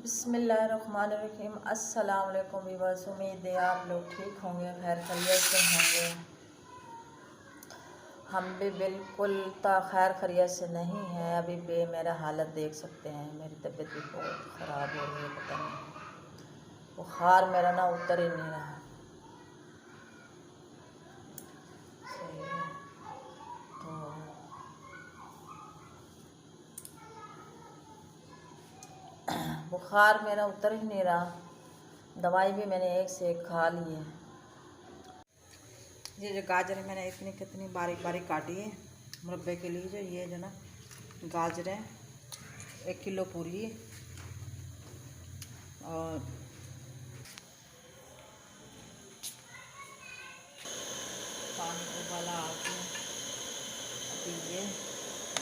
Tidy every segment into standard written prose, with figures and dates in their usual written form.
बिस्मिल्लाहिर्रहमानिर्रहीम। अस्सलाम वालेकुम व्यूअर्स, उम्मीद है आप लोग ठीक होंगे, खैर खैरियत से होंगे। हम भी बिल्कुल खैर खैरियत से नहीं हैं। अभी भी मेरा हालत देख सकते हैं, मेरी तबीयत भी बहुत ख़राब हो रही है। पता नहीं, बुखार मेरा ना उतर ही नहीं रहा। सही है, तो बुखार मेरा उतर ही नहीं रहा। दवाई भी मैंने एक से एक खा ली है। ये जो गाजर है मैंने इतनी कितनी बारीक बारीक काटी है मुरब्बे के लिए। जो ये जो ना गाजरें 1 किलो पूरी, और पानी उबाला आ गया। अभी ये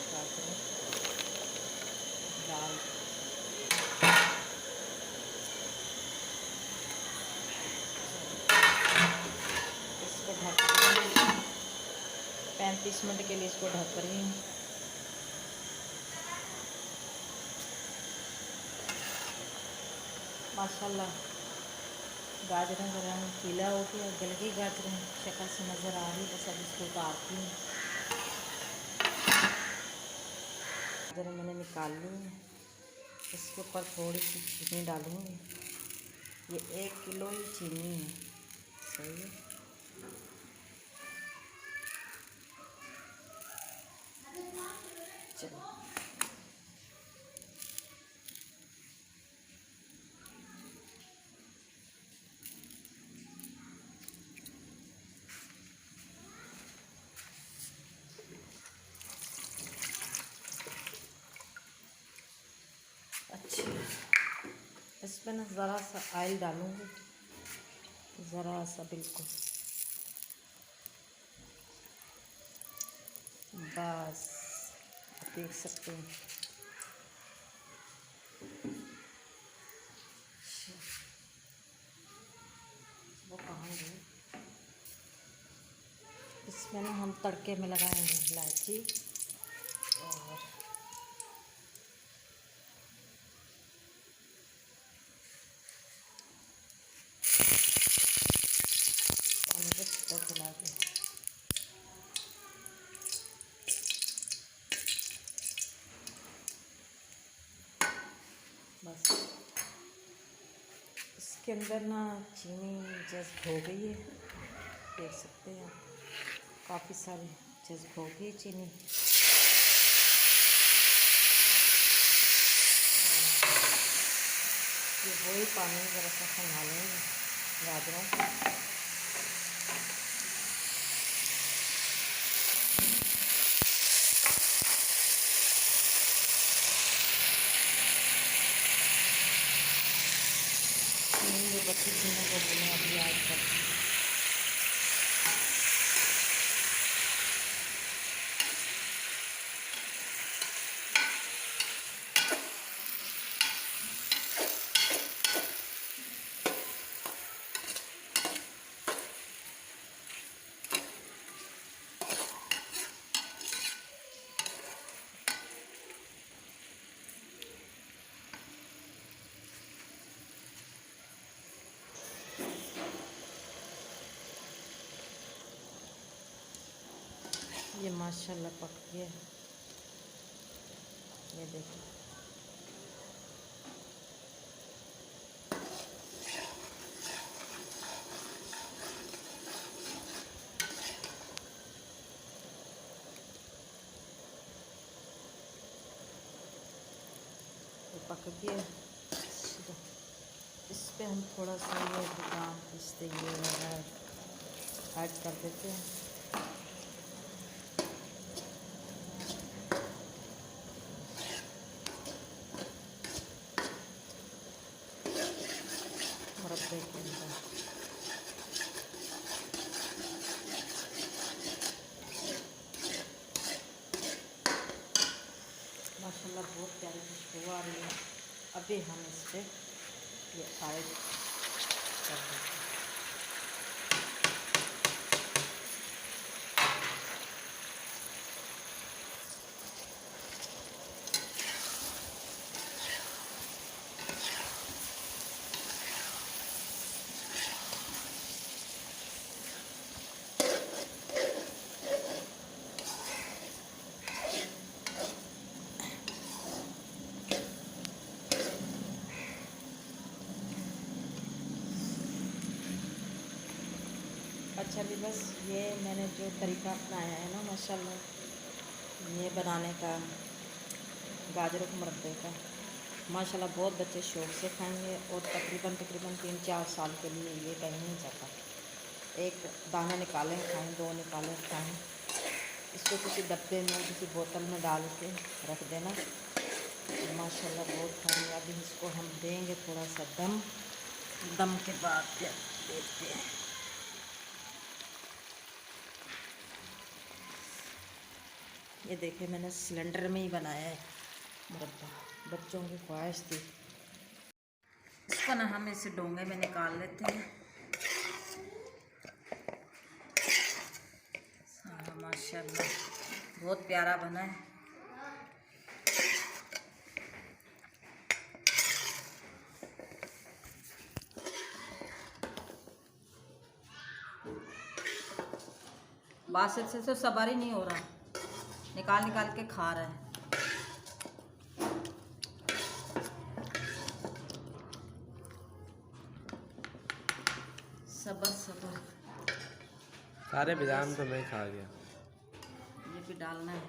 गाजरें डाल इसको ढक 35 मिनट के लिए इसको ढक रही हूँ। माशाल्लाह गाजरों का रंग पीला हो गया, गल गई गाजरें, शक्ल से नज़र आ रही। बस अब इसको उतारती हूँ। गाजरें मैंने निकाल ली हैं। इसके ऊपर थोड़ी सी चीनी डालूँगी। ये 1 किलो ही चीनी है। सही है, चलो अच्छी। इसमें ना ज़रा सा ऑयल डालूँगी, ज़रा सा, बिल्कुल बस। आप देख सकते हैं। वो कहाँ गई? इसमें ना हम तड़के में लगाएंगे इलायची और पानी को छुट्टा खिला के। बस इसके अंदर ना चीनी जस्ट हो गई है, देख सकते हैं आप। काफ़ी सारी जस्ट हो गई चीनी। ये वही पानी ज़रा सा संभालेंगे गाजरों को। जो बच्ची चीनों को बोले अभी ऐड कर। ये माशाल्लाह पक गया, ये देखिए। ये पक गया। इस पे हम थोड़ा सा ये बादाम पिस्ते ये ऐड कर देते हैं। मुरब्बे के अंदर माशाल्लाह बहुत प्यारी खुशबू आ रही है। अभी हम इस पर ये ऐड कर देते हैं। चलिए बस ये मैंने जो तरीका अपनाया है ना माशाल्लाह, ये बनाने का गाजरों के मुरब्बे का, माशाल्लाह बहुत बच्चे शौक़ से खाएंगे और तकरीबन 3-4 साल के लिए ये कहीं नहीं जाता। एक दाना निकालें खाएं, 2 निकालें खाएं, इसको किसी डब्बे में किसी बोतल में डाल के रख देना, माशाल्लाह बहुत खाएंगे। अभी इसको हम देंगे थोड़ा सा दम के बाद देखते हैं। ये देखिए मैंने सिलेंडर में ही बनाया है मुरब्बा, बच्चों की ख्वाहिश थी। इसको ना हम इसे डोंगे में निकाल लेते हैं। माशाल्लाह बहुत प्यारा बना है। बासित से तो सवार ही नहीं हो रहा, निकाल निकाल के खा रहा है। सबर सारे बादाम तो मैं खा गया। ये भी डालना है,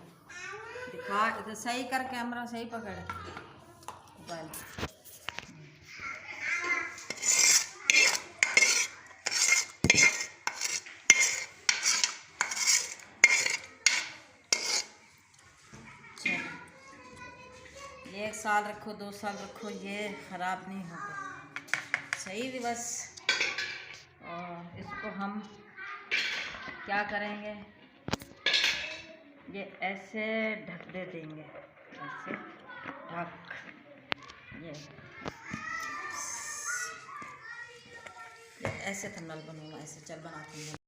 दिखा इधर सही कर, कैमरा सही पकड़ मोबाइल। ये 1 साल रखो, 2 साल रखो, ये ख़राब नहीं होगा, सही भी बस। और इसको हम क्या करेंगे, ये ऐसे ढक दे देंगे, ऐसे ढक, ये ऐसे थंबनेल बनूंगा, ऐसे चल बनाते हैं।